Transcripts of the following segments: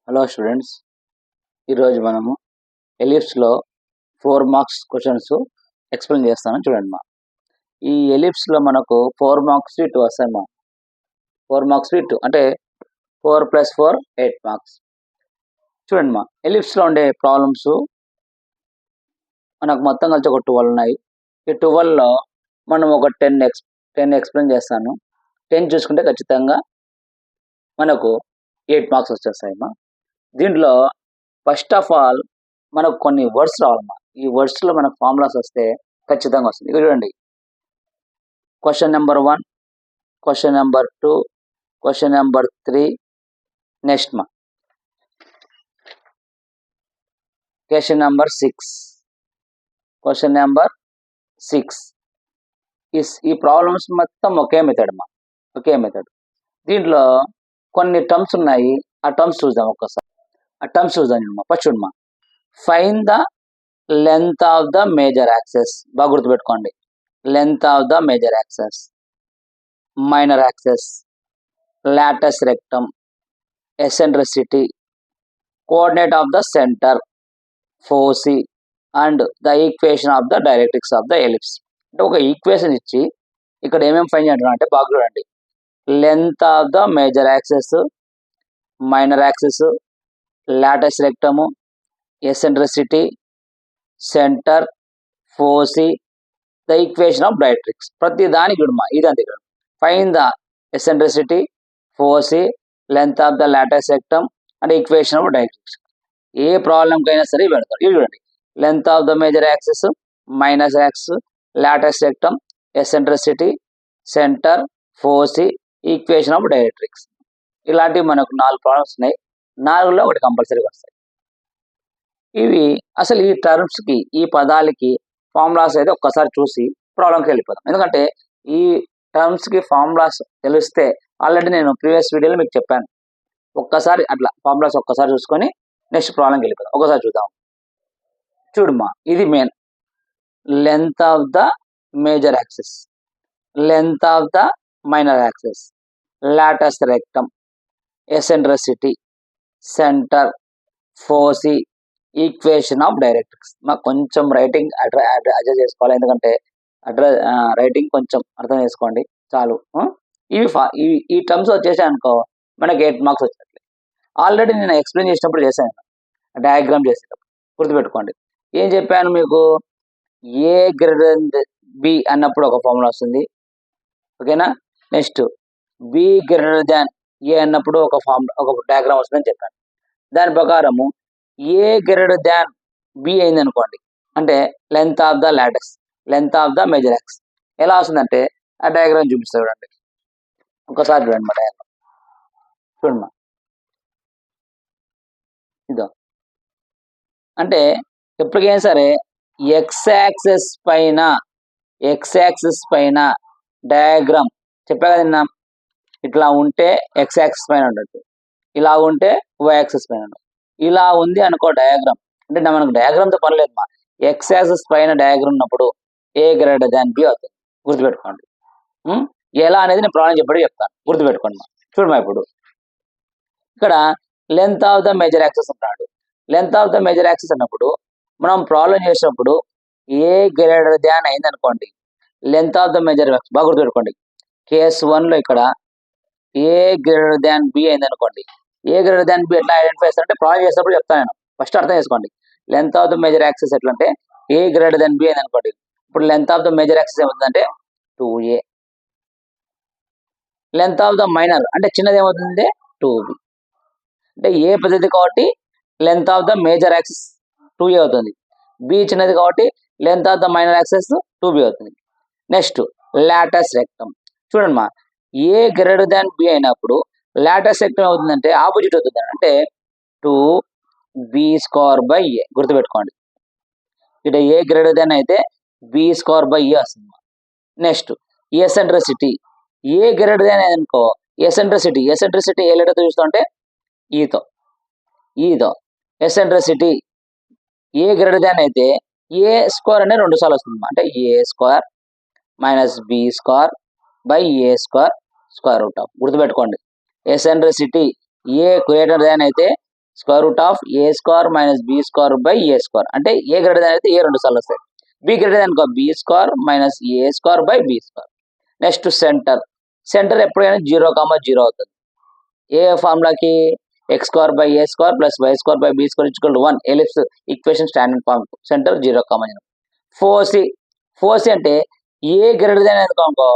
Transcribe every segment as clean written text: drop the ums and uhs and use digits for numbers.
Hello students, ఈరోజు మనము ఎలిప్స్లో 4 marks questions explain చేస్తాను చూడండి మా. ఈ ఎలిప్స్లో మనకు 4 మార్క్స్ 2 వస్తాయి మా. 4 మార్క్స్ 2 అంటే 4 + 4 8 మార్క్స్. చూడండి మా, ఎలిప్స్లో ఉండే ప్రాబ్లమ్స్ మనకు మొత్తం కలిసి ఒక 12 ఉన్నాయి. ఈ 12లో మనం ఒక 10 ఎక్స్ప్లెయిన్ చేస్తాను. 10 చూసుకుంటే ఖచ్చితంగా మనకు 8 మార్క్స్ వచ్చేస్తాయి మా. దీంట్లో ఫస్ట్ ఆఫ్ ఆల్ మనకు కొన్ని వర్డ్స్ రావాలమ్మా. ఈ వర్డ్స్లో మనకు ఫార్ములాస్ వస్తే ఖచ్చితంగా వస్తుంది. ఇక్కడ చూడండి, question number 1, question number 2, question number 3, next మా క్వశ్చన్ నెంబర్ 6, క్వశ్చన్ నెంబర్ 6. ఈ ప్రాబ్లమ్స్ మొత్తం ఒకే మెథడ్ మా, ఒకే మెథడ్. దీంట్లో కొన్ని టర్మ్స్ ఉన్నాయి, ఆ టర్మ్స్ చూద్దాం ఒక్కసారి. ఆ టర్మ్స్ చూద్దాం ఫస్ట్ చూడమ్మా. Find the length of the major axis. బాగా గుర్తుపెట్టుకోండి, length of the major axis, minor axis, latus rectum, eccentricity, coordinate of the centre, foci and the equation of the directrix of the ellipse. అంటే ఒక equation ఇచ్చి ఇక్కడ ఏమేమి find చేయండి అంటే బాగా చూడండి. Length of the major axis, minor axis, latus rectum, eccentricity, centre, foci, the equation of directrix. ప్రతి దానికి చూడమ్మా ఇదంతే. ఇక్కడ find the eccentricity, foci, length of the latus rectum and equation of directrix. ఏ ప్రాబ్లంకి అయినా సరే పెడతారు. ఇవి చూడండి, length of the major axis, minus axis, latus rectum, eccentricity, centre, foci, equation of directrix. ఇలాంటివి మనకు 4 ప్రాబ్లమ్స్ ఉన్నాయి. 4లో ఒకటి కంపల్సరీ వస్తాయి. ఇవి అసలు ఈ టర్మ్స్కి, ఈ పదాలకి ఫార్ములాస్ అయితే ఒక్కసారి చూసి ప్రాబ్లంకి వెళ్ళిపోతాం. ఎందుకంటే ఈ టర్మ్స్కి ఫార్ములాస్ తెలిస్తే ఆల్రెడీ నేను ప్రీవియస్ వీడియోలో మీకు చెప్పాను. ఒక్కసారి అట్లా ఫార్ములాస్ ఒక్కసారి చూసుకొని నెక్స్ట్ ప్రాబ్లంకి వెళ్ళిపోతాం. ఒకసారి చూద్దాం. చూడమ్మా, ఇది main length of the major axis, length of the minor axis, latus rectum, eccentricity, centre, foci, equation of directrix. మాకు కొంచెం రైటింగ్ అడ్జస్ట్ చేసుకోవాలి, ఎందుకంటే రైటింగ్ కొంచెం అర్థం చేసుకోండి చాలు. ఈ టర్మ్స్ వచ్చేసాయి అనుకో మనకి 8 మార్క్స్ వచ్చినట్లే. ఆల్రెడీ నేను ఎక్స్ప్లెయిన్ చేసినప్పుడు చేశాను, డయాగ్రామ్ చేసేటప్పుడు గుర్తుపెట్టుకోండి. ఏం చెప్పాను మీకు? ఏ గ్రేటర్ బి అన్నప్పుడు ఒక ఫార్ములా వస్తుంది, ఓకేనా. నెక్స్ట్ బి గ్రేటర్ దాన్ ఏ అన్నప్పుడు ఒక డయాగ్రామ్ వస్తుందని చెప్పాను. దాని ప్రకారము ఏ గ్రేటర్ దాన్ బి అయింది అనుకోండి, అంటే length of the Lotus, length of the major access ఎలా వస్తుందంటే ఆ డయాగ్రామ్ చూపిస్తా చూడండి. ఒకసారి చూడండి మా డయాగ్రామ్ చూడమ్మా. ఇదో అంటే ఎప్పటికైనా సరే ఎక్స్ యాక్సెస్ పైన డయాగ్రామ్ చెప్పా కదన్నా, ఇట్లా ఉంటే ఎక్స్ యాక్సెస్ పైన ఉండదు, ఇలా ఉంటే వై యాక్సెస్ పైన ఉండదు. ఇలా ఉంది అనుకో డయాగ్రామ్, అంటే మనకు డయాగ్రామ్తో పని లేదు మా. ఎక్స్ యాక్సెస్ పైన డయాగ్రామ్ ఉన్నప్పుడు ఏ గ్రేటర్ దాన్ బి అవుతుంది. గుర్తుపెట్టుకోండి. ఎలా అనేది నేను ప్రాబ్లం చెప్పడం చెప్తాను, గుర్తుపెట్టుకోండి మా. చూడమా, ఇప్పుడు ఇక్కడ length of the major axis అంటున్నాడు. Length of the major axis అన్నప్పుడు మనం ప్రాబ్లం చేసినప్పుడు ఏ గ్రేటర్ దాన్ అయింది అనుకోండి, length of the major axis బాగా గుర్తుపెట్టుకోండి. కేస్ 1లో ఇక్కడ ఏ గ్రేటర్ దాన్ బి అయింది అనుకోండి. ఏ గ్రేటర్ దాన్ బి ఎట్లా ఐడెంటిఫై చేస్తారంటే ప్రాబ్లం చేసినప్పుడు చెప్తాను నేను. ఫస్ట్ అర్థం చేసుకోండి. Length of the major access ఎట్లా అంటే ఏ గ్రేటర్ దాన్ బి అయింది అనుకోండి. ఇప్పుడు length of the major access ఏమవుతుందంటే 2a. Length of the minor అంటే చిన్నది ఏమవుతుంది 2b. అంటే ఏ పెద్దది కాబట్టి length of the major axis 2a అవుతుంది. బి చిన్నది కాబట్టి length of the minor axis 2b అవుతుంది. Next latus rectum. చూడండి మా, ఏ గ్రేటర్ దాన్ బి అయినప్పుడు లాటస్ రెక్టమ్ అవుతుందంటే ఆపోజిట్ అవుతుంది, అంటే 2b²/a. గుర్తుపెట్టుకోండి, ఇక్కడ ఏ గ్రేటర్ దాన్ అయితే b²/a వస్తుంది. Next eccentricity, a greater than అనుకో ఎసెంట్రిసిటీ ఏ లెటర్తో చూస్తుంటే ఈతో ఎసెంట్రిసిటీ ఏ గ్రేటర్ దాన్ అయితే a² అనే 2 సార్లు వస్తుంది, అంటే a² - b²/a² √. గుర్తుపెట్టుకోండి, ఎసెంట్రిసిటీ ఏ గ్రేటర్ దాన్ అయితే square root of A square minus B square by A square. అంటే ఏ గ్రేటర్ దాన్ అయితే ఏ 2 సార్లు వస్తాయి, బి గ్రేటర్ దాన్ అనుకో b square minus A square by B square. Next centre ఎప్పుడైనా 0,0 అవుతుంది. ఏ ఫార్ములాకి x square by A square plus why square by B square equal to 1 ellipse equation standard form. Centre 0,0. Foci అంటే ఏ greater than అనుకో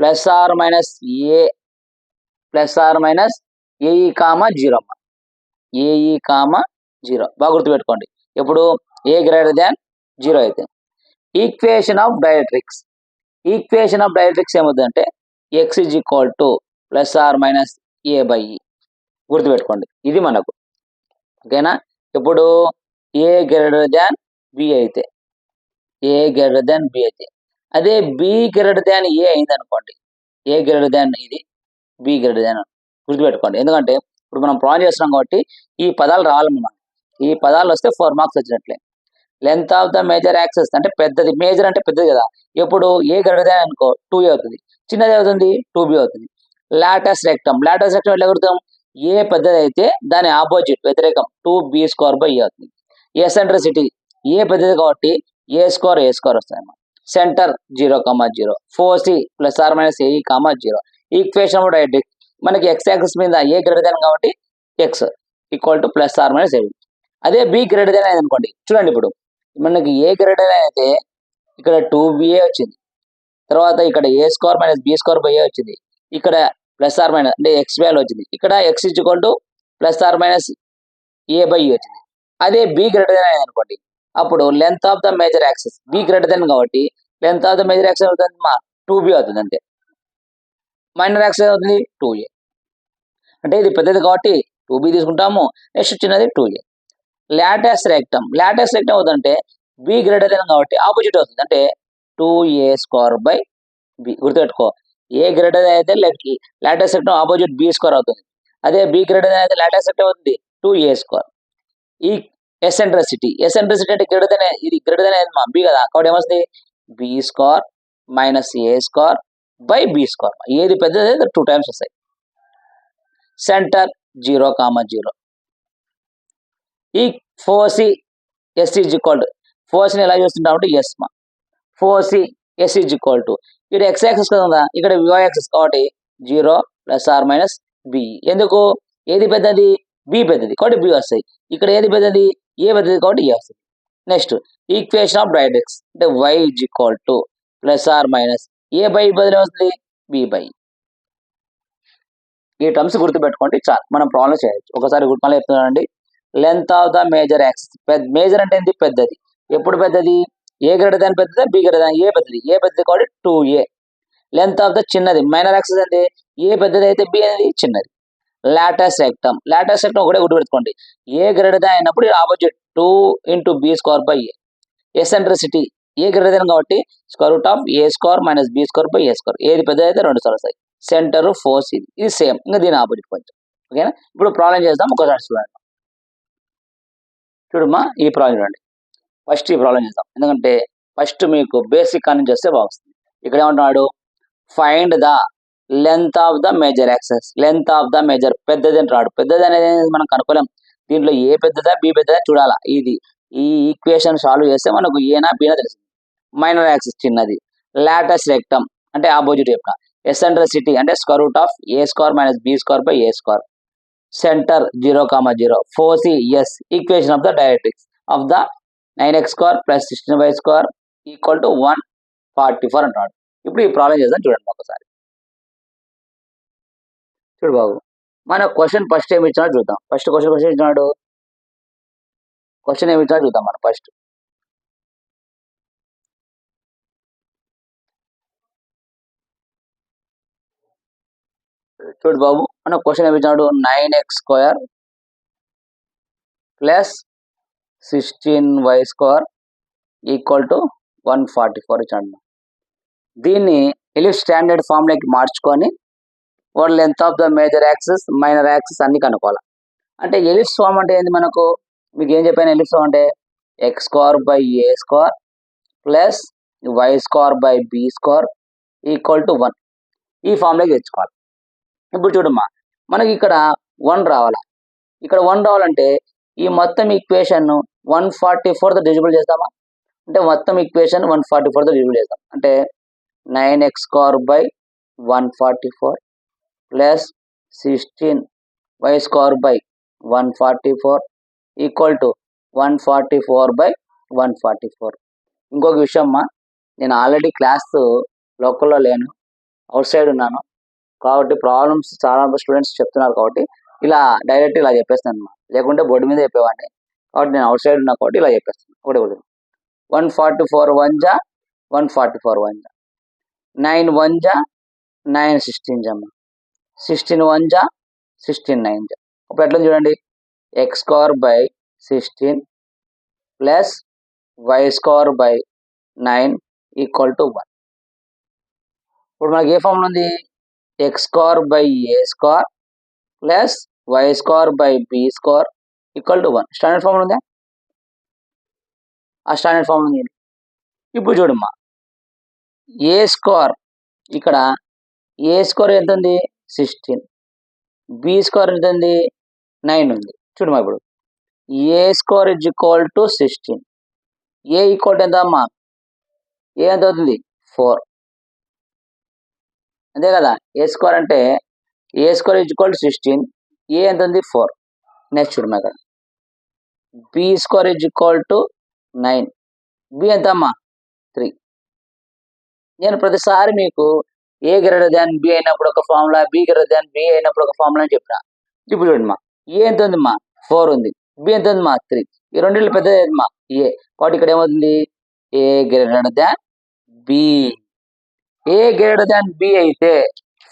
plus or minus a a e comma 0 అమ్మా. AE comma 0 బాగా గుర్తుపెట్టుకోండి. ఇప్పుడు ఏ గ్రేటర్ దాన్ 0 అయితే. Equation of directrix ఏమవుతుందంటే X is equal to plus or minus A by E. గుర్తుపెట్టుకోండి, ఇది మనకు ఓకేనా. ఇప్పుడు ఏ గ్రేటర్ దాన్ బి అయితే అదే బి గ్రేటర్ దాన్ ఏ అయింది అనుకోండి, ఏ గ్రేటర్ దాన్ ఇది బి గ్రేటర్ దాన్ గుర్తుపెట్టుకోండి. ఎందుకంటే ఇప్పుడు మనం ప్రాబ్లం చేస్తున్నాం కాబట్టి ఈ పదాలు రావాలన్నమాట. ఈ పదాలు వస్తే 4 మార్క్స్ వచ్చినట్లే. Length of the major axis అంటే పెద్దది, మేజర్ అంటే పెద్దది కదా. ఎప్పుడు ఏ గ్రేటర్ దాన్ అనుకో 2a అవుతుంది, చిన్నది అవుతుంది 2b అవుతుంది. లాటస్ రెక్టమ్ ఎట్లా గుర్తాం, ఏ పెద్దది అయితే దాని ఆపోజిట్ వ్యతిరేకం 2b స్క్వేర్ బై ఏ అవుతుంది. ఎసెంట్రిసిటీ ఏ పెద్దది కాబట్టి ఏ స్క్వేర్ వస్తుంది అన్నమాట. Centre 0,0. Foci plus or minus a e comma 0. Equation of directrix మనకి ఎక్స్ యాక్సిస్ మీద ఏ గ్రేటర్ దాన్ కాబట్టి x equal to plus or minus a e. అదే బి గ్రేటర్ దాన్ అయింది అనుకోండి, చూడండి ఇప్పుడు మనకి ఏ గ్రేటర్ దాన్ అయితే ఇక్కడ 2ba వచ్చింది, తర్వాత ఇక్కడ a square minus B square by a వచ్చింది, ఇక్కడ ప్లస్ ఆర్ మైనస్ అంటే ఎక్స్ వాల్యూ వచ్చింది, ఇక్కడ x equal to plus or minus A by a వచ్చింది. అదే బి గ్రేటర్ దాన్ అయింది అనుకోండి, అప్పుడు length of the major axis b greater than కాబట్టి length of the major axis అవుతుంది మా 2b అవుతుంది అంతే. మైనర్ యాక్సిస్ అవుతుంది 2a. అంటే ఇది పెద్దది కాబట్టి 2b తీసుకుంటాము, నెక్స్ట్ చిన్నది 2a. లాటస్ రెక్టమ్ అవుతుందంటే బి గ్రేటర్ దాన్ కాబట్టి ఆపోజిట్ అవుతుంది, అంటే 2a స్క్వేర్ బై బి. గుర్తుపెట్టుకో, ఏ గ్రేటర్ దాన్ అయితే latus rectum opposite B square అవుతుంది, అదే బి గ్రేటర్ దాన్ అయితే లాటస్ రెక్టమ్ అవుతుంది 2a స్క్వేర్. ఈ ఎసెంట్రిసిటీ అంటే గ్రేటర్ దాన్, ఇది గ్రేటర్ దాన్ మా బి కదా కాబట్టి ఏమొస్తుంది B square minus A square by B square. ఏది పెద్దది 2 టైమ్స్ వస్తాయి. సెంటర్ 0,0. ఈ foci S is equal to, ఫోర్స్ని ఎలా చూస్తుంటాం అంటే ఎస్ మా. Foci S is equal to ఇక్కడ ఎక్స్ యాక్సిస్ కదా, ఇక్కడ వై యాక్సిస్ కాబట్టి 0 ప్లస్ ఆర్ మైనస్ బి. ఎందుకు ఏది పెద్దది బి పెద్దది కాబట్టి బి వస్తాయి, ఇక్కడ ఏది పెద్దది ఏ పెద్దది కాబట్టి ఏ వస్తుంది. నెక్స్ట్ ఈక్వేషన్ ఆఫ్ డైరెక్ట్రిక్స్ అంటే Y is equal to plus or minus A by బదులు వస్తుంది బి బై. ఈ టర్మ్స్ గుర్తుపెట్టుకోండి చాలు, మనం ప్రాబ్లం చేయొచ్చు. ఒకసారి మళ్ళీ చెప్తున్నానండి. Length of the major axis, major అంటే ఏంటి పెద్దది. ఎప్పుడు పెద్దది ఏ గ్రేటర్ దాన్ పెద్దదా బి గ్రేటర్ దాన్ ఏ పెద్దది కాబట్టి 2a. లెంత్ ఆఫ్ ద చిన్నది మైనర్ యాక్సిస్ అంటే ఏ పెద్దది అయితే బి అనేది చిన్నది. లాటస్ రెక్టమ్ ఒకటే గుర్తుపెట్టుకోండి, ఏ గ్రేటర్ దాన్ అయినప్పుడు opposite 2 into b square by a. Eccentricity a greater than కాబట్టి square root of A square minus B square by A square. ఏది పెద్దది అయితే 2 సార్లు వస్తాయి. సెంటర్ ఫోర్స్ ఇది సేమ్, ఇంకా దీని ఆపోజిట్ కొంచెం ఓకేనా. ఇప్పుడు ప్రాబ్లం చేద్దాం, ఒకసారి చూడండి. చూడమ్మా ఈ ప్రాబ్లం చూడండి, ఫస్ట్ ఈ ప్రాబ్లం చేద్దాం, ఎందుకంటే ఫస్ట్ మీకు బేసిక్ అని చేస్తే బాగుంది. ఇక్కడ ఏమంటున్నాడు, find the length of the major axis. Length of the major పెద్దది అంటున్నాడు. పెద్దది అనేది మనం కనుక్కోలేం, దీంట్లో ఏ పెద్దదా బి పెద్దదా చూడాలా. ఈ ఈక్వేషన్ సాల్వ్ చేస్తే మనకు ఏనా బీనా తెలుస్తుంది. మైనర్ యాక్సిస్ చిన్నది. లాటస్ రెక్టమ్ అంటే ఆపోజిట్ చెప్పిన. ఎసెంట్రిసిటీ అంటే square root of A square minus B square by A square. Centre 0,0. Foci S. Equation of the directrix of the 9x square plus 16y square equal to 144 అంటున్నాడు. ఇప్పుడు ఈ problem చేద్దాం, చూడండి ఒకసారి. చూడు బాబు, మన క్వశ్చన్ ఫస్ట్ ఏమి ఇచ్చినాడు చూద్దాం. ఫస్ట్ క్వశ్చన్ ఇచ్చినాడు, క్వశ్చన్ ఏమి ఇచ్చినాడు చూద్దాం మనం ఫస్ట్. చూడు బాబు, మన క్వశ్చన్ ఏమి ఇచ్చినాడు, 9x square plus 16y square equal to 144 ఇచ్చాడు. దీన్ని ఎలిప్స్ స్టాండర్డ్ ఫార్ములాకి మార్చుకొని వాడు length of the major axis minor axis అన్ని కనుక్కోవాలి. అంటే ఎలిప్స్ ఫార్మ్ అంటే ఏంది మనకు, మీకు ఏం చెప్పాను, ఎలిప్స్ ఫార్మ్ అంటే X square by A square plus why square by B square equal to 1. ఈ ఫార్ములాకి తెచ్చుకోవాలి. ఇప్పుడు చూడమ్మా, మనకి ఇక్కడ 1 రావాలా, ఇక్కడ 1 రావాలంటే ఈ మొత్తం ఈక్వేషన్ 144తో డివిజిబుల్ చేస్తామా? అంటే మొత్తం ఈక్వేషన్ 144తో డివిజిబుల్ చేస్తాం. అంటే 9x square by 144 plus 16y square by 144 equal to 144 by 144. ఇంకొక విషయం అమ్మా, నేను ఆల్రెడీ క్లాస్ లోకల్లో లేను, అవుట్ సైడ్ ఉన్నాను కాబట్టి ప్రాబ్లమ్స్ చాలా స్టూడెంట్స్ చెప్తున్నారు కాబట్టి ఇలా డైరెక్ట్ ఇలా చెప్పేస్తాను అమ్మా. లేకుంటే బోర్డు మీద చెప్పేవాడిని కాబట్టి నేను అవుట్ సైడ్ ఉన్నా కాబట్టి ఇలా చెప్పేస్తాను. ఒకటి 144 1 జా 144 1 జా 9 1 జా 9 16 జా 16 1 జా 16 9 జా. ఇప్పుడు ఎట్లా చూడండి, x square by 16 plus why square by 9 equal to 1. ఇప్పుడు మనకి ఏ ఫార్ములా ఉంది? X square by A square plus why square by B square equal to 1. Standard formula ఉందా? ఆ స్టాండర్డ్ ఫార్ములా ఉంది. ఇప్పుడు చూడమ్మా, ఏ స్క్వేర్ ఇక్కడ ఏ స్క్వేర్ ఎంత ఉంది? 16. బి స్క్వేర్ ఎంత ఉంది? 9 ఉంది. చూడమ్మా, ఇప్పుడు a square is equal to 16. A equal to ఎంత అమ్మా? ఏ ఎంత అవుతుంది? 4. అంతే కదా. ఏ స్క్వేర్ అంటే a square is equal to 16, a ఎంత ఉంది? 4. నెక్స్ట్ చూడమ్మా, ఇక్కడ b square is equal to 9, b ఎంత అమ్మా? 3. నేను ప్రతిసారి మీకు ఏ గ్రేటర్ దాన్ బి అయినప్పుడు ఒక formula, b greater than B అయినప్పుడు ఒక ఫార్ములా అని చెప్పిన. ఇప్పుడు చూడమ్మా, ఏ ఎంత ఉందమ్మా? 4 ఉంది. బి ఎంత ఉందమ్మా? 3. ఈ రెండింటిలో పెద్దది ఏదమ్మా? ఏ. కాబట్టి ఇక్కడ ఏమవుతుంది? ఏ greater than b. A greater than B అయితే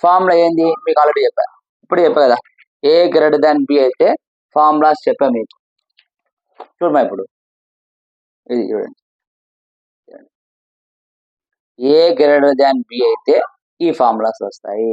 ఫార్ములా ఏంది? మీకు ఆల్రెడీ చెప్పాను, ఇప్పుడు చెప్పా కదా. ఏ గ్రేటర్ దాన్ బి అయితే ఫార్ములాస్ చెప్పా మీకు. చూడమ్మా, ఇప్పుడు ఇది చూడండి, ఏ గ్రేటర్ దాన్ బి అయితే ఈ ఫార్ములాస్ వస్తాయి,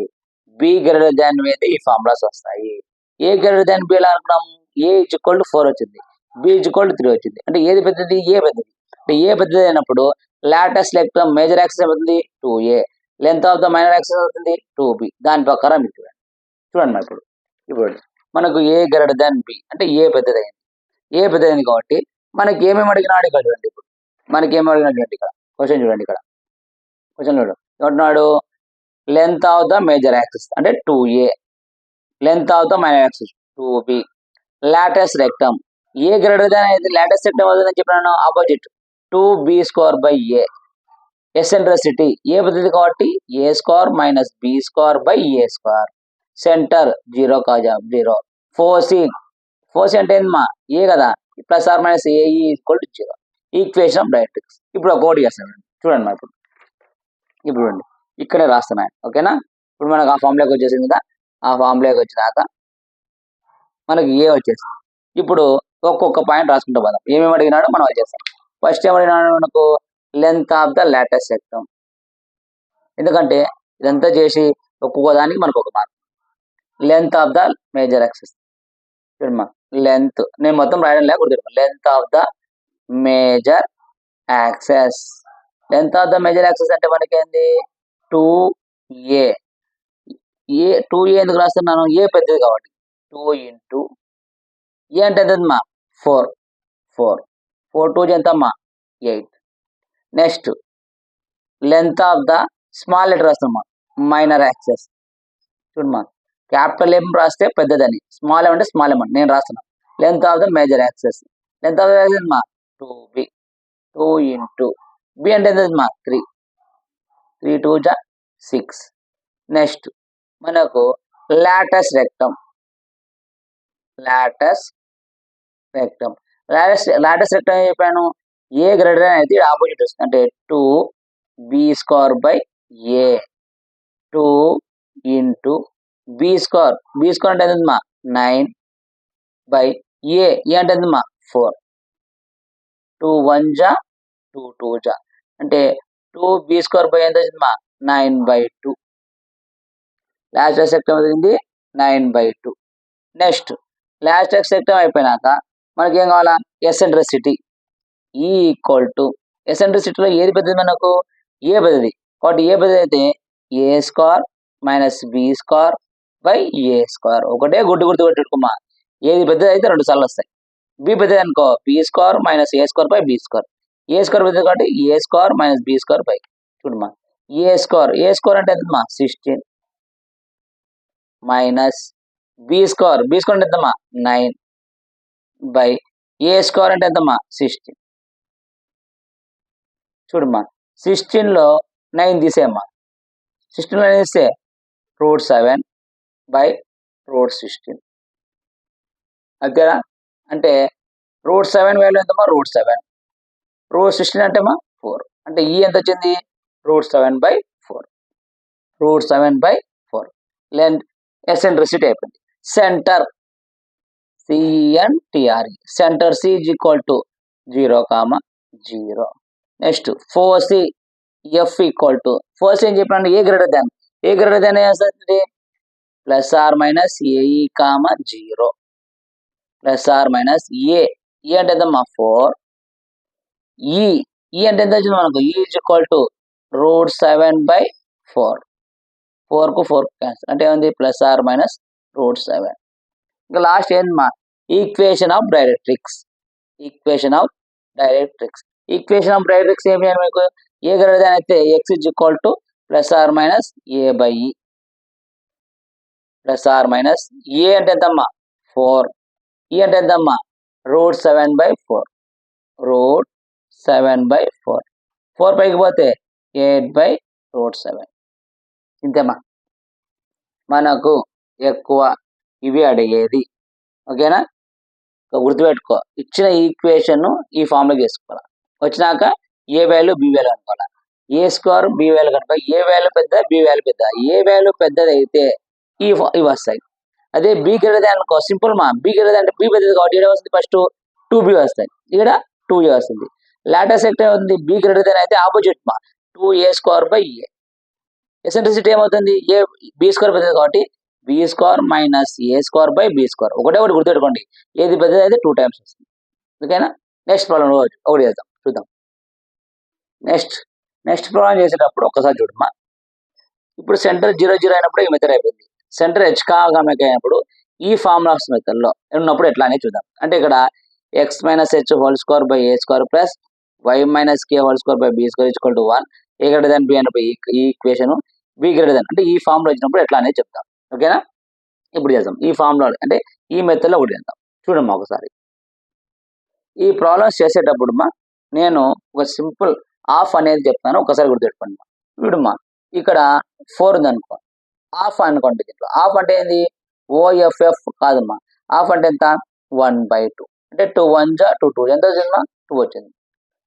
బి గ్రేటర్ దాన్ బి అయితే ఈ ఫార్ములాస్ వస్తాయి. ఏ గ్రేటర్ దాన్ బి ఎలా అనుకున్నాం? ఏ ఇజ్ ఈక్వల్ టు 4 వచ్చింది, బి ఇజ్ ఈక్వల్ టు 3 వచ్చింది. అంటే ఏది పెద్దది? ఏ పెద్దది. అంటే ఏ పెద్దది అయినప్పుడు లాటస్ లెక్టమ్ మేజర్ యాక్సిస్ అవుతుంది 2a, length of the minor axis అవుతుంది 2b. దాని ప్రకారం మీకు చూడండి. ఇప్పుడు మనకు ఏ గ్రేటర్ దాన్ బి అంటే ఏ పెద్దదైంది. ఏ పెద్దదైంది కాబట్టి మనకి ఏమేమి అడిగినాడు ఇక్కడ చూడండి. ఇప్పుడు మనకి ఏమి అడిగినాడు చూడండి, ఇక్కడ క్వశ్చన్ చూడండి. ఇక్కడ క్వశ్చన్ చూడు ఏమంటున్నాడు? Length of the major axis అంటే 2a, length of the minor axis 2b, latus rectum a greater than అయితే లాటస్ రెక్టమ్ అవుతుందని చెప్పినాను. Opposite 2b square by a. Eccentricity a పెద్దది కాబట్టి a square minus B square by A square. Centre 0 comma 0. Foci అంటే ఏందమ్మా? A కదా. Plus or minus a equal to 0. Equation of directrix. ఇప్పుడు ఒక కోడ్ చేస్తాను చూడండి. ఇప్పుడు చూడండి, ఇక్కడే రాస్తున్నాను. ఓకేనా. ఇప్పుడు మనకు ఆ ఫార్ములాకి వచ్చేసింది కదా. ఆ ఫార్ములాకి వచ్చినాక మనకి ఏ వచ్చేసింది. ఇప్పుడు ఒక్కొక్క పాయింట్ రాసుకుంటూ పోదాం. ఏమేమి అడిగినాడో మనం అది చేస్తాం. ఫస్ట్ ఏమడిగినాడు మనకు? Length of the latus rectum. ఎందుకంటే ఇదంతా చేసి ఒక్కొక్క దానికి మనకు ఒక mark. Length of the major axis చూడమ్మా, లెంత్ నేను మొత్తం రాయడం లేక గుర్తు. Length of the major axis. Length of the major axis అంటే మనకి ఏంది? 2a. 2a ఎందుకు రాస్తున్నాను? ఏ పెద్దది కాబట్టి 2 ఇంటూ ఏ అంటే ఎంతమ్మా? 4. 4 2 ఎంతమ్మా? 8. Next length of the small letter రాస్తామా? Minor axis. చూడమ్మా, క్యాపిటల్ ఎం రాస్తే పెద్దదని, స్మాల్ ఎం అంటే స్మాల్ ఎం నేను రాస్తున్నాను. Length of the major axis. Length of the axis మా 2b. 2 ఇంటూ బి అంటే ఎంతమ్మా? 3. 3 2 జా 6. నెక్స్ట్ మనకు లాటస్ రెక్టమ్. లాటస్ రెక్టమ్ ఏం చెప్పాను? ఏ గ్రేటర్ అయితే ఆపోజిట్ వస్తుంది. అంటే 2b square by a. 2 into b square. B square అంటే ఎంతమ్మా? 9 బై ఏ. ఏ అంటే ఎంతమ్మా? 4. 2 1 జా 2 2 జా అంటే 2b స్క్వేర్ బై ఎంత వచ్చిందమ్మా? 9/2. లాటస్ రెక్టమ్ వచ్చింది 9/2. నెక్స్ట్ లాటస్ రెక్టమ్ అయిపోయినాక మనకి ఏం కావాలా? ఎసెంట్రిసిటీ ఈక్వల్ టు ఎసెంట్రిసిటీలో ఏది పెద్దది మనకు? ఏ పెద్దది కాబట్టి ఏ పెద్దది అయితే a square minus B square by A square. ఒకటే గుర్తు పెట్టుకోమా, ఏది పెద్దది అయితే 2 సార్లు వస్తాయి. బి పెద్దది అనుకో b square minus A square by B square. A square పెద్దది కాబట్టి a square minus B square by చూడమ్మా ఏ స్క్వేర్ అంటే ఎంతమ్మా 16 మైనస్ బి స్క్వేర్ అంటే ఎంతమ్మా 9 బై ఏ స్క్వేర్ అంటే ఎంతమ్మా 16. చూడమ్మా 16లో 9 తీసేయమ్మా 16లో 9 తీస్తే √7 బై √16 అంతేనా అంటే √7 వాల్యూ ఎంతమ్మా √7 √16 అంటే అమ్మా 4 అంటే ఈ ఎంత వచ్చింది √7/4 √7/4 లెంత్ ఎసెంట్రిసిటీ అయిపోయింది. Centre CNTRE centre C is equal to 0, 0. Next 4C F equal to 4C అని చెప్పండి ఏ గ్రేటర్ దాన్ ఏస్తుంది plus or minus a e 0 plus or minus a అంటే ఎంతమ్మా 4 ఈ అంటే ఎంత వచ్చింది మనకు ఈ ఈజ్ ఈక్వల్ టు √7/4 4కు 4 క్యాన్సిల్ అంటే ఏముంది ప్లస్ ఆర్ మైనస్ √7. ఇంకా లాస్ట్ ఏందమ్మా equation of directrix equation of directrix ఏమి అని మీకు ఏ గ్రేటర్ దాన్ అయితే x is equal to plus or minus a/e plus or minus a అంటే ఎంతమ్మా 4 ఈ అంటే ఎంతమ్మా √7/4 √7/4 4 పైకి పోతే 8/√7 ఇంతేమ్మా మనకు ఎక్కువ ఇవి అడిగేది. ఓకేనా గుర్తుపెట్టుకో ఇచ్చిన ఈక్వేషన్ ఈ ఫామ్లో చేసుకోవాలి. వచ్చినాక ఏ వాల్యూ బి వాల్యూ అనుకోవాలి. ఏ స్క్వేర్ బి వాల్యూ కనుక ఏ వాల్యూ పెద్ద బి వాల్యూ పెద్ద ఏ వాల్యూ పెద్దది అయితే ఇవి వస్తాయి. అదే బి గ్రేటర్ దాన్ అనుకో సింపుల్ మా బి గ్రేటర్ అంటే బి పెద్దది కాబట్టి ఇక్కడ వస్తుంది ఫస్ట్ 2b వస్తాయి ఇక్కడ 2a వస్తుంది. లాటర్ సెక్ట్ ఏమవుతుంది బి గ్రేటర్ దాన్ అయితే ఆపోజిట్ మా 2a²/a ఎసెంట్రిసిటీ ఏమవుతుంది ఏ బి స్క్వేర్ పెద్దది కాబట్టి b² మైనస్ a²/b². ఒకటి గుర్తుపెట్టుకోండి ఏది పెద్దది అయితే 2 టైమ్స్ వస్తుంది. ఓకేనా నెక్స్ట్ ప్రాబ్లం ఒకటి చేద్దాం చూద్దాం. నెక్స్ట్ ప్రాబ్లం చేసేటప్పుడు ఒకసారి చూడమ్మా ఇప్పుడు సెంటర్ 0, 0 అయినప్పుడు ఈ మెథడ్ అయిపోయింది. సెంటర్ HK అయినప్పుడు ఈ ఫార్ములాస్ మెథడ్లో ఉన్నప్పుడు ఎట్లా అనేది చూద్దాం. అంటే ఇక్కడ x minus h² plus y minus k² equal to 1 a greater than b అన్నప్పుడు ఈ ఈక్వేషన్ బి గ్రేటర్ దాన్ అంటే ఈ ఫార్ములా వచ్చినప్పుడు ఎట్లా అనేది చెప్తాం. ఓకేనా ఇప్పుడు చేద్దాం ఈ ఫార్ములా అంటే ఈ మెథడ్లో ఒకటి చేద్దాం చూడమ్మా ఒకసారి. ఈ ప్రాబ్లమ్స్ చేసేటప్పుడు నేను ఒక సింపుల్ ఆఫ్ అనేది చెప్తాను ఒకసారి గుర్తుపెట్టుకోండి. చూడమ్మా ఇక్కడ 4 ఉంది అనుకో ఆఫ్ అనుకోండి. దీంట్లో ఆఫ్ అంటే ఏంది OFF కాదమ్మా ఆఫ్ అంటే ఎంత 1/2 అంటే 2 1 2 2 ఎంత వచ్చిందమ్మా 2 వచ్చింది.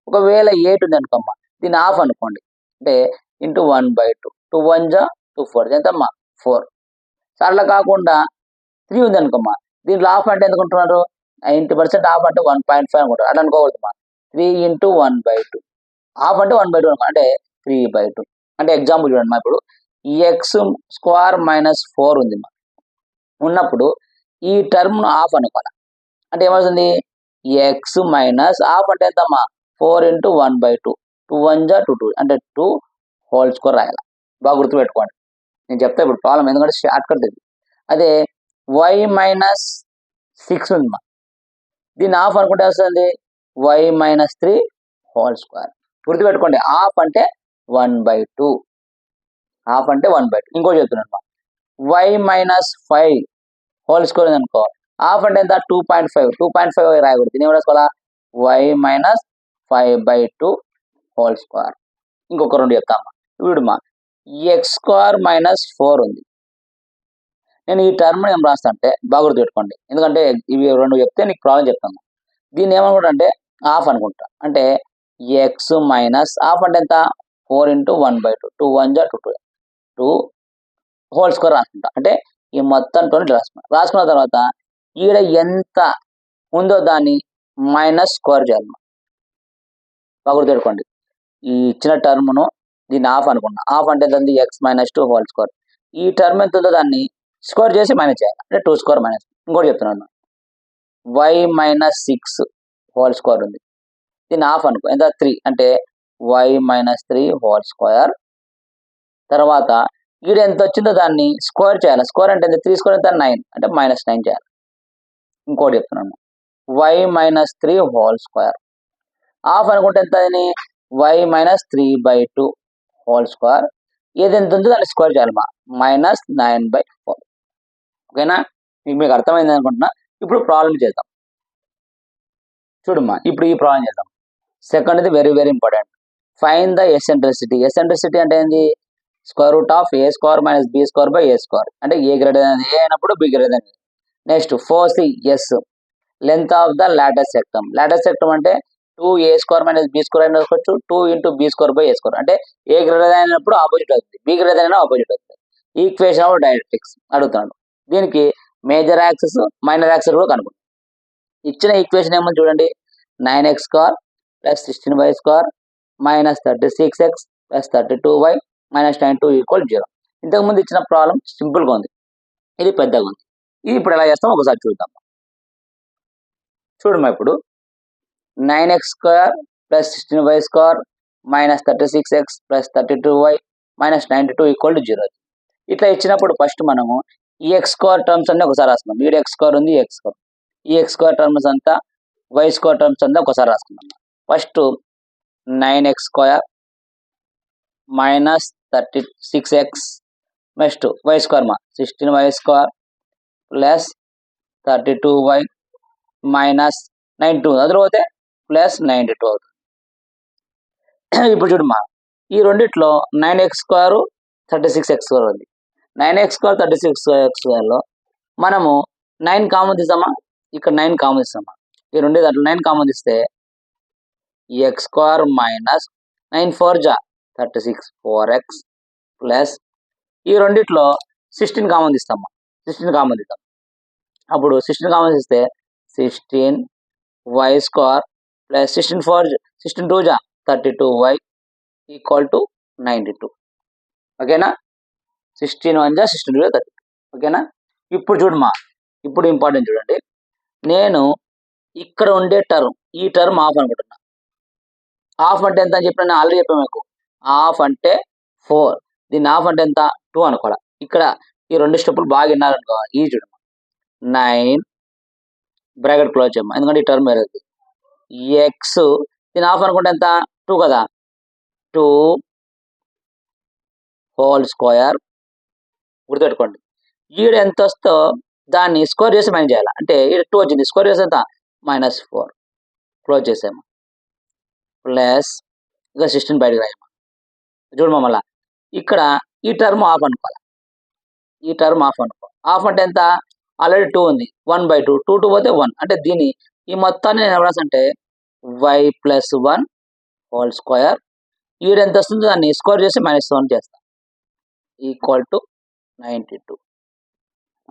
ఒకవేళ 8 ఉంది అనుకోమ్మా దీన్ని ఆఫ్ అనుకోండి అంటే ఇంటూ 1/2 2 1 2 4 ఎంతమ్మా 4. అట్లా కాకుండా 3 ఉంది అనుకోమ్మా దీంట్లో ఆఫ్ అంటే ఎందుకుంటున్నారు 90% ఆఫ్ అంటే 1.5 అనుకుంటారు. అట్లా అనుకోకూడదమ్మా 3 × 1/2 ఆఫ్ అంటే 1/2 అనుకో అంటే 3/2 అంటే ఎగ్జాంపుల్ చూడండి మా ఇప్పుడు x² మైనస్ 4 ఉంది మా ఉన్నప్పుడు ఈ టర్మ్ను ఆఫ్ అనుకోవాలి అంటే ఏమవుతుంది x మైనస్ ఆఫ్ అంటే ఎంతమ్మా 4 × 1/2 2 1 2 2 అంటే 2 హోల్ స్క్వేర్ రాయాలి. బాగా గుర్తుపెట్టుకోండి నేను చెప్తా ఇప్పుడు ప్రాబ్లం ఎందుకంటే షార్ట్ కట్ ఇది. అదే y మైనస్ 6 ఉంది మా దీన్ని ఆఫ్ అనుకుంటే వస్తుంది y మైనస్ 3 హోల్ స్క్వేర్. గుర్తుపెట్టుకోండి ఆఫ్ అంటే 1/2 ఆఫ్ అంటే 1/2. ఇంకో చెప్తున్నాను మా y మైనస్ 5 హోల్ స్క్వేర్ ఉంది అనుకో ఆఫ్ అంటే ఎంత 2.5 రాయకూడదు దీన్ని ఏం రాసుకోవాలా y మైనస్ 5/2 హోల్ స్క్వేర్. ఇంకొక 2 చెప్తామా వీడుమా x² మైనస్ 4 ఉంది. నేను ఈ టర్మ్ ఏం రాస్తా అంటే బాగా గుర్తుపెట్టుకోండి ఎందుకంటే ఇవి 2 చెప్తే నీకు ప్రాబ్లం చెప్తాను. దీన్ని ఏమనుకుంటా అంటే ఆఫ్ అనుకుంటా అంటే x మైనస్ ఆఫ్ అంటే ఎంత 4 × 1/2 2 1 2 2 2 హోల్ స్క్వేర్ రాసుకుంటా అంటే ఈ మొత్తంతో రాసుకున్న తర్వాత ఈడ ఎంత ఉందో దాన్ని మైనస్ స్క్వేర్ చేయాలి. బాగా గుర్తుపెట్టుకోండి ఈ ఇచ్చిన టర్మ్ను దీన్ని ఆఫ్ అనుకున్నా ఆఫ్ అంటే దాన్ని x మైనస్ 2 హోల్ స్క్వేర్ ఈ టర్మ్ ఎంత ఉందో దాన్ని స్క్వేర్ చేసి మైనస్ చేయాలి అంటే 2² మైనస్. ఇంకోటి చెప్తున్నాను y మైనస్ 6 హోల్ స్క్వేర్ ఉంది దీన్ని ఆఫ్ అనుకో ఎంత 3 అంటే y మైనస్ 3 హోల్ స్క్వేర్. తర్వాత ఈడ ఎంత వచ్చిందో దాన్ని స్క్వేర్ చేయాలి. స్క్వేర్ అంటే 3² ఎంత 9 అంటే -9 చేయాలి. ఇంకోటి చెప్తున్నాను, y minus 3 whole square. Half అనుకుంటే ఎంత అని, వై మైనస్ 3/2 హోల్ స్క్వేర్. ఏది ఎంత ఉందో దాన్ని స్క్వేర్ చేయాలి మా, -9/4. ఓకేనా, మీకు అర్థమైంది అనుకుంటున్నా. ఇప్పుడు ప్రాబ్లం చేద్దాం. చూడమ్మా, ఇప్పుడు ఈ ప్రాబ్లం చేద్దాం. సెకండ్ది very very important. Find the eccentricity. Eccentricity అంటే ఏంది, square root of A square minus B square by A square. అంటే ఏ గ్రేటర్ దాన్ ఏ అయినప్పుడు b greater than a. Next 4C S, length of the latus rectum. Latus rectum అంటే 2a square minus B square అని రాసుకోవచ్చు, 2 into b square by A square. అంటే ఏ greater than అయినప్పుడు opposite అవుతుంది, b greater than opposite అవుతుంది. Equation of directrix అడుగుతాడు. దీనికి major axis minor axis కూడా కనుక్కుంటాం. ఇచ్చిన ఈక్వేషన్ ఏమో చూడండి, 9x square plus 16y square minus 36x plus 32y minus 92 equal 0. ఇంతకుముందు ఇచ్చిన ప్రాబ్లం సింపుల్గా ఉంది, ఇది పెద్దగా ఉంది. ఇది ఇప్పుడు ఎలా చేస్తాం ఒకసారి చూద్దాం. చూడమ్మా, ఇప్పుడు 9x square plus 16y square minus 36x plus 32y minus 92 equal 0. ఇట్లా ఇచ్చినప్పుడు ఫస్ట్ మనము ఈ ఎక్స్ స్క్వేర్ టర్మ్స్ అన్ని ఒకసారి రాసుకుందాం. ఈ ఎక్స్ స్క్వేర్ ఉంది, ఎక్స్ స్క్వేర్, ఈ ఎక్స్ స్క్వేర్ టర్మ్స్ అంతా, వై స్క్వేర్ టర్మ్స్ అంతా ఒకసారి రాసుకుందాం. First 9x square minus 36x, next y square మా 16y square plus 32y minus 92, అందులో పోతే ప్లస్ 92 అవుతుంది. ఇప్పుడు చూడమ్మా, ఈ రెండిట్లో 9x స్క్వేర్ 36x స్క్వేర్ ఉంది. 9x స్క్వేర్ 36x స్క్వేర్లో మనము 9 కామన్ తీస్తామా, ఇక్కడ 9 కామన్ తీస్తామా, ఈ రెండు దాంట్లో 9 కామన్ తీస్తే ఎక్స్ స్క్వేర్ మైనస్ 9 4 జా 36 4x ప్లస్ ఈ రెండిట్లో 16 కామన్ తీస్తామా, 16 కామన్ తీస్తాం. అప్పుడు 16 కామన్ తీస్తే 16y స్క్వేర్ ప్లస్ 16 2 జా 32y ఈక్వల్ టు 92. ఓకేనా, 16 1 జా 16 2 32. ఓకేనా, ఇప్పుడు చూడమ్మా, ఇప్పుడు ఇంపార్టెంట్ చూడండి. నేను ఇక్కడ ఉండే టర్మ్, ఈ టర్మ్ హాఫ్ అనుకుంటున్నా. హాఫ్ అంటే ఎంత అని చెప్పిన ఆల్రెడీ చెప్పాను మీకు. హాఫ్ అంటే 4, దీన్ని హాఫ్ అంటే ఎంత 2 అనుకోవాలి. ఇక్కడ ఈ రెండు స్టెప్పులు బాగా విన్నారనుకో, ఈ చూడమ్మా, 9 బ్రాకెట్ క్లోజ్ చేయమ్మా, ఎందుకంటే ఈ టర్మ్ వేరేది. ఎక్స్ దీని హాఫ్ అనుకుంటే ఎంత 2 కదా, 2 హోల్ స్క్వేర్. గుర్తుపెట్టుకోండి, ఈడ ఎంత వస్తో దాన్ని స్క్వేర్ చేసి మైనస్ చేయాలి. అంటే ఈడ 2 వచ్చింది, స్క్వేర్ చేసి ఎంత -4, క్లోజ్ చేసాము. ప్లస్ ఇక 16 బయటకు రాయమ్మా. చూడమ్మా, మళ్ళా ఇక్కడ ఈ టర్మ్ హాఫ్ అనుకోవాలి, ఈ టర్మ్ హాఫ్ అనుకో. హాఫ్ అంటే ఎంత, ఆల్రెడీ 2 ఉంది, 1/2, 2 2 పోతే 1. అంటే దీన్ని ఈ మొత్తాన్ని నేను ఎవరాస్ అంటే y ప్లస్ 1 హోల్ స్క్వేర్. ఈడ ఎంత వస్తుందో దాన్ని స్క్వేర్ చేసి -1 చేస్తాను, ఈక్వల్ టు 92.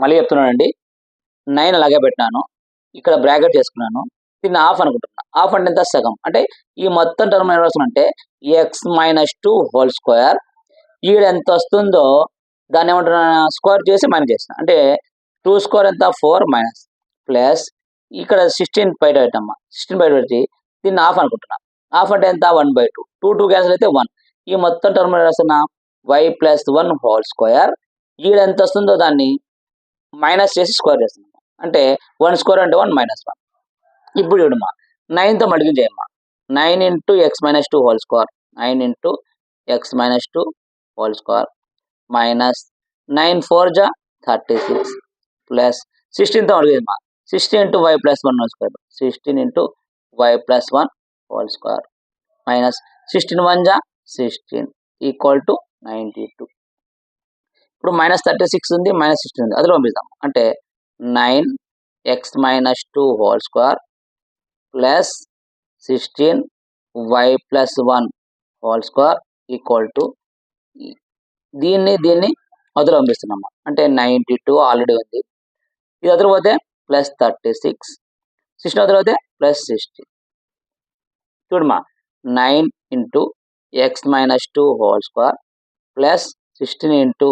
మళ్ళీ చెప్తున్నానండి, 9 అలాగే పెట్టినాను, ఇక్కడ బ్రాకెట్ చేసుకున్నాను, దీన్ని హాఫ్ అనుకుంటున్నా. హాఫ్ అంటే ఎంత, సగం. అంటే ఈ మొత్తం టర్మ్ ఏం రాస్తున్నా ఎక్స్ మైనస్ 2 హోల్ స్క్వేర్. ఈడ ఎంత వస్తుందో దాన్ని ఏమంటున్నా, స్క్వేర్ చేసి మైనస్ చేసిన. అంటే 2 స్క్వేర్ ఎంత 4 మైనస్ ప్లస్ ఇక్కడ 16 బయట పెట్టమ్మా, 16 బయట పెట్టి దీన్ని హాఫ్ అనుకుంటున్నా. హాఫ్ అంటే ఎంత 1/2, 2 2 క్యాన్సిల్ అయితే 1. ఈ మొత్తం టర్మ్ రాస్తున్నా y ప్లస్ 1 హోల్ స్క్వేర్. ఈడ ఎంత వస్తుందో దాన్ని మైనస్ చేసి స్క్వేర్ చేస్తున్నాం. అంటే 1 స్క్వేర్ అంటే 1 -1. ఇప్పుడు చూడమ్మా, 9తో మల్టిప్లై చేయమ్మా, 9 into x minus 2 whole square, 9 into x minus 2 whole square minus 9 4 జా 36 ప్లస్ 16తో మల్టిప్లై చేయమ్మా, 16 into y plus 1 whole square, 16 into y plus 1 whole square minus 16 1 జా 16 ఈక్వల్ టు 92. ఇప్పుడు -36 ఉంది, -16 ఉంది, అందులో పంపిస్తాం. అంటే 9x minus 2 whole square plus 16y plus 1 whole square equal to, దీన్ని అదులో పంపిస్తున్నాము. అంటే 92 ఆల్రెడీ ఉంది, ఇది అదులు పోతే ప్లస్ 36, 16 అదులు పోతే ప్లస్ 60. చూడమ్మా, 9 into x minus 2 whole square plus 16 into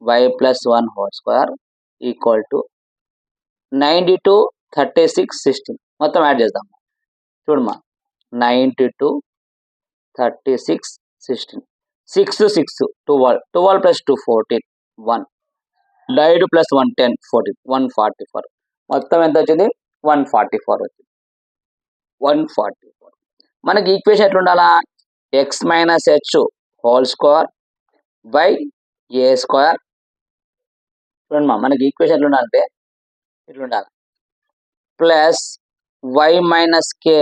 y plus 1 whole square equal to 92 36 16 మొత్తం యాడ్ చేద్దాం. చూడమ్మా, 92 36 16, 6 6 12, 12 ప్లస్ 2 14, 1 డైడ్ ప్లస్ 1 10 14, 144. మొత్తం ఎంత వచ్చింది 144 వచ్చింది. 144 మనకి ఈక్వేషన్ ఎట్లా ఉండాలా? X minus h whole square by A square. చూడండి మనకి ఈక్వేషన్ ఎట్లా ఉండాలంటే ఇట్లా ఉండాలి, plus y minus k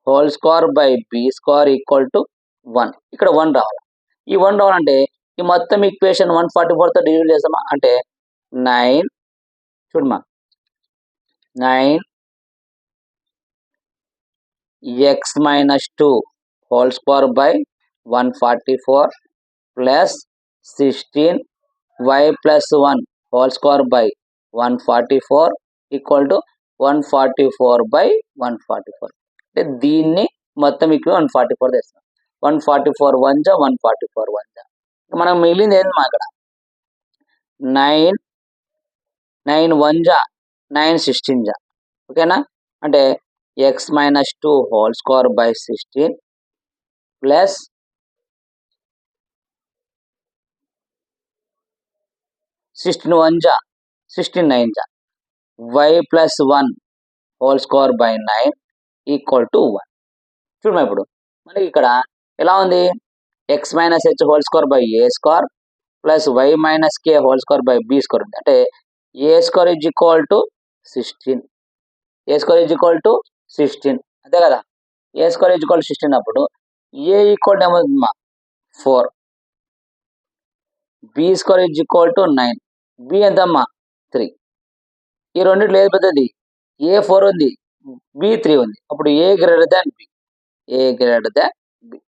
whole square by B square equal to 1. ఇక్కడ 1 రావాలి. ఈ 1 రావాలంటే ఈ మొత్తం ఈక్వేషన్ 144తో డివైడ్ చేస్తామా అంటే 9 చూడమా 9 x minus 2 whole square by 144 plus 16 y plus 1 whole square by 144 equal to 144 by 144. అంటే దీన్ని మొత్తం ఇక్కడ 144 తెస్తాం. 144 1 జా 144 1 జా. మనం మిగిలింది ఏంది మా అక్కడ 9 9 1 జా 9 16 జా. ఓకేనా? అంటే x minus 2 whole square by 16 plus 16 1 జా 16 9 జా y plus 1 whole square by 9 equal to 1. చూడమా ఇప్పుడు మనకి ఇక్కడ ఎలా ఉంది? X minus h whole square by A square plus y minus k whole square by B square ఉంది. అంటే a square is equal to 16. A square is equal to 16 అంతే కదా? A square is equal to 16 అప్పుడు a equal ఏమవుతుందమ్మా 4, b square is equal to 9, b ఎంతమ్మా 3. ఈ రెండిట్లో ఏది పెద్దది? ఏ 4 ఉంది, బి 3 ఉంది. అప్పుడు ఏ greater than b, a greater than B.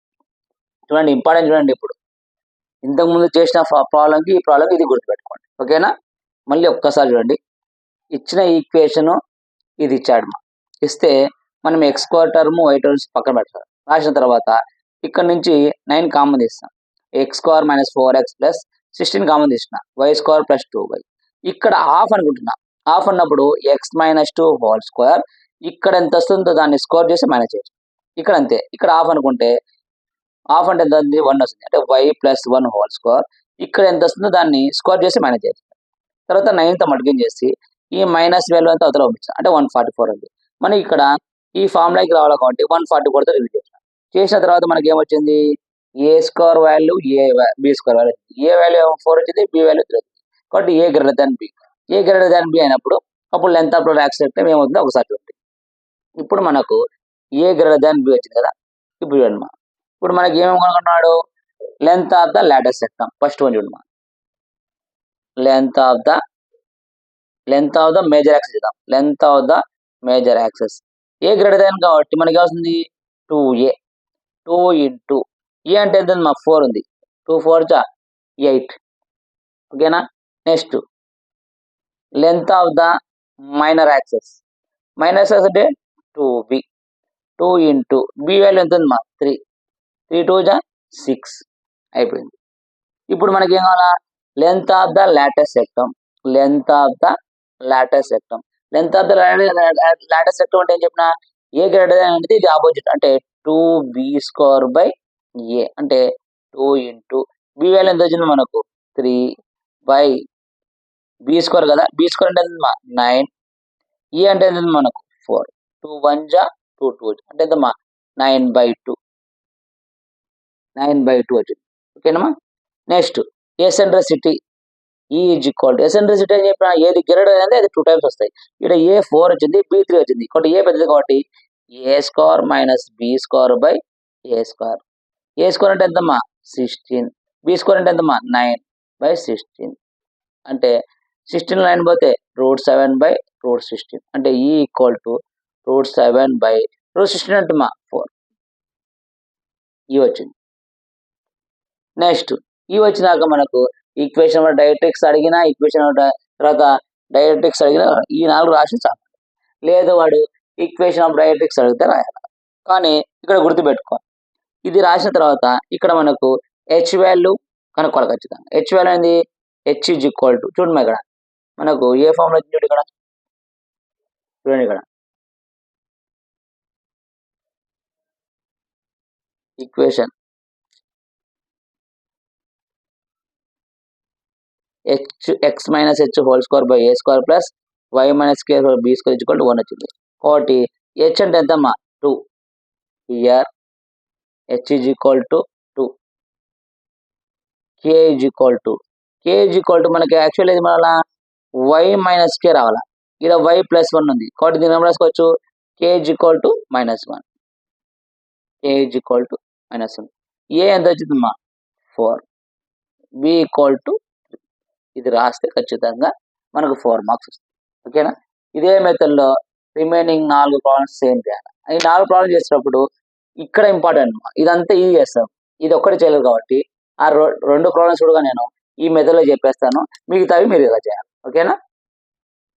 చూడండి ఇంపార్టెంట్ చూడండి. ఇప్పుడు ఇంతకుముందు చేసిన ప్రాబ్లంకి ఈ ప్రాబ్లంకి ఇది గుర్తుపెట్టుకోండి. ఓకేనా? మళ్ళీ ఒక్కసారి చూడండి. ఇచ్చిన ఈక్వేషన్ ఇది ఇచ్చాడు. ఇస్తే మనం x square term y terms పక్కన పెట్టాలి. రాసిన తర్వాత ఇక్కడ నుంచి 9 కామన్ తీస్తాం. X square minus 4x plus 16 common తీసిన వై స్క్వేర్ ప్లస్ 2y. ఇక్కడ హాఫ్ అనుకుంటున్నా. హాఫ్ అన్నప్పుడు ఎక్స్ మైనస్ 2 హోల్ స్క్వేర్ ఇక్కడ ఎంత వస్తుందో దాన్ని స్క్వేర్ చేసి మైనస్ చేయొచ్చు. ఇక్కడ అంతే. ఇక్కడ హాఫ్ అనుకుంటే హాఫ్ అంటే ఎంత 1 వస్తుంది. అంటే వై ప్లస్ 1 హోల్ స్క్వేర్ ఇక్కడ ఎంత వస్తుందో దాన్ని స్క్వేర్ చేసి మైనస్ చేయొచ్చు. తర్వాత 9తో మల్టిప్లై చేసి ఈ మైనస్ వాల్యూ అంతా అవతల పంపించాం. అంటే 144 ఉంది. మనకి ఇక్కడ ఈ ఫార్ములాకి రావాలి కాబట్టి 144తో రిపీట్ చేసాం. చేసిన తర్వాత మనకి ఏమొచ్చింది? A square value b square value. A value 4 వచ్చింది, బి వాల్యూ 3 వచ్చింది. కాబట్టి a greater than b. A greater than B అయినప్పుడు అప్పుడు లెంత్ ఆఫ్ యాక్సెప్ట్ ఏమవుతుందో ఒకసారి చూడండి. ఇప్పుడు మనకు ఏ గ్రేటర్ దాన్ బి వచ్చింది కదా. ఇప్పుడు చూడండి ఇప్పుడు మనకి ఏమేమి కనుక్కున్నాడు? Length of the latus rectum. First one చూడమ్మా, length of the major axis ఇద్దాం. లెంత్ ఆఫ్ ద మేజర్ యాక్సెస్ ఏ గ్రేటర్ దాన్ కాబట్టి మనకి వస్తుంది 2a. 2 ఇంటూ ఏ అంటే ఎంత మా 4 ఉంది. 2 4 జా 8. ఓకేనా? Next length of the minor axis. Minor axis అంటే 2b. 2 ఇంటూ బి వాల్యూ ఎంత ఉంది మా 3. 3 2 జా 6 అయిపోయింది. ఇప్పుడు మనకి ఏం కావాలా? Length of the latus rectum. Length of the latus rectum. Length of the latus rectum అంటే ఏం చెప్పిన? ఏ గ్రేటర్ దాన్ అనేది ఇది ఆపోజిట్. అంటే 2b స్క్వేర్ బై ఏ. అంటే 2 ఇంటూ బి వాల్యూ ఎంత వచ్చింది మనకు 3 బై బి స్క్వేర్ కదా. బి స్క్వేర్ అంటే ఎంతమ్మా 9. ఏ అంటే ఎంత మనకు 4. 2 1 జా 2 2 అంటే ఎంతమ్మా 9/2. 9/2 వచ్చింది. ఓకేనమ్మా? నెక్స్ట్ ఎసెంట్రిసిటీ ఈ ఈజ్ ఈక్వల్ టు ఎసెంట్రిసిటీ అని చెప్పిన ఏది గ్రేటర్ అనేది అది 2 టైమ్స్ వస్తాయి. ఇక్కడ ఏ 4 వచ్చింది, బి 3 వచ్చింది. కాబట్టి ఏ పెద్దది కాబట్టి a square minus B square by A square. A square అంటే ఎంతమ్మా 16. బి స్క్వేర్ అంటే ఎంతమ్మా 9/16. అంటే 16 9 పోతే √7/√16. అంటే ఈ ఈక్వల్ టు √7/√16 అంటే మా 4. ఈ వచ్చింది. నెక్స్ట్ ఈ వచ్చినాక మనకు ఈక్వేషన్ డైరెక్ట్రిక్స్ అడిగినా, ఈక్వేషన్ తర్వాత డైరెక్ట్రిక్స్ అడిగినా ఈ 4 రాసి చాలు. లేదు వాడు ఈక్వేషన్ ఆఫ్ డైరెక్ట్రిక్స్ అడిగితే రాయాలి. కానీ ఇక్కడ గుర్తుపెట్టుకో, ఇది రాసిన తర్వాత ఇక్కడ మనకు హెచ్ వాల్యూ కనుక్కోవాలి ఖచ్చితంగా. హెచ్ వాల్యూ అనేది హెచ్ ఈజ్ ఈక్వల్ టు చూడండి ఇక్కడ మనకు ఏ ఫార్ములా వచ్చింది చూడండి. ఇక్కడ చూడండి ఇక్కడ equation x minus h whole square by A square plus y minus k b square is equal to 1 వచ్చింది. కాబట్టి హెచ్ అంటే ఎంతమ్మా 2. Here h is equal to 2. K is equal to మనకి యాక్చువల్లీ ఇది మన వై మైనస్ కే రావాలా. ఇక్కడ why plus 1 ఉంది కాబట్టి దీన్ని ఏం రాసుకోవచ్చు, k is equal to -1. K is equal to -1. A ఎంత వచ్చిందమ్మా 4. B equal to 3. ఇది రాస్తే ఖచ్చితంగా మనకు 4 మార్క్స్ వస్తుంది. ఓకేనా. ఇదే మెథడ్లో రిమైనింగ్ 4 ప్రాబ్లమ్స్ సేమ్ చేయాలి. ఈ 4 ప్రాబ్లమ్స్ చేసేటప్పుడు ఇక్కడ ఇంపార్టెంట్ ఇదంతా ఈజీ చేస్తాం, ఇది ఒక్కటి చేయలేదు కాబట్టి ఆ 2 ప్రాబ్లమ్స్ కూడా నేను ఈ మెథడ్లో చెప్పేస్తాను, మిగతావి మీరు ఇలా చేయాలి. ఓకేనా.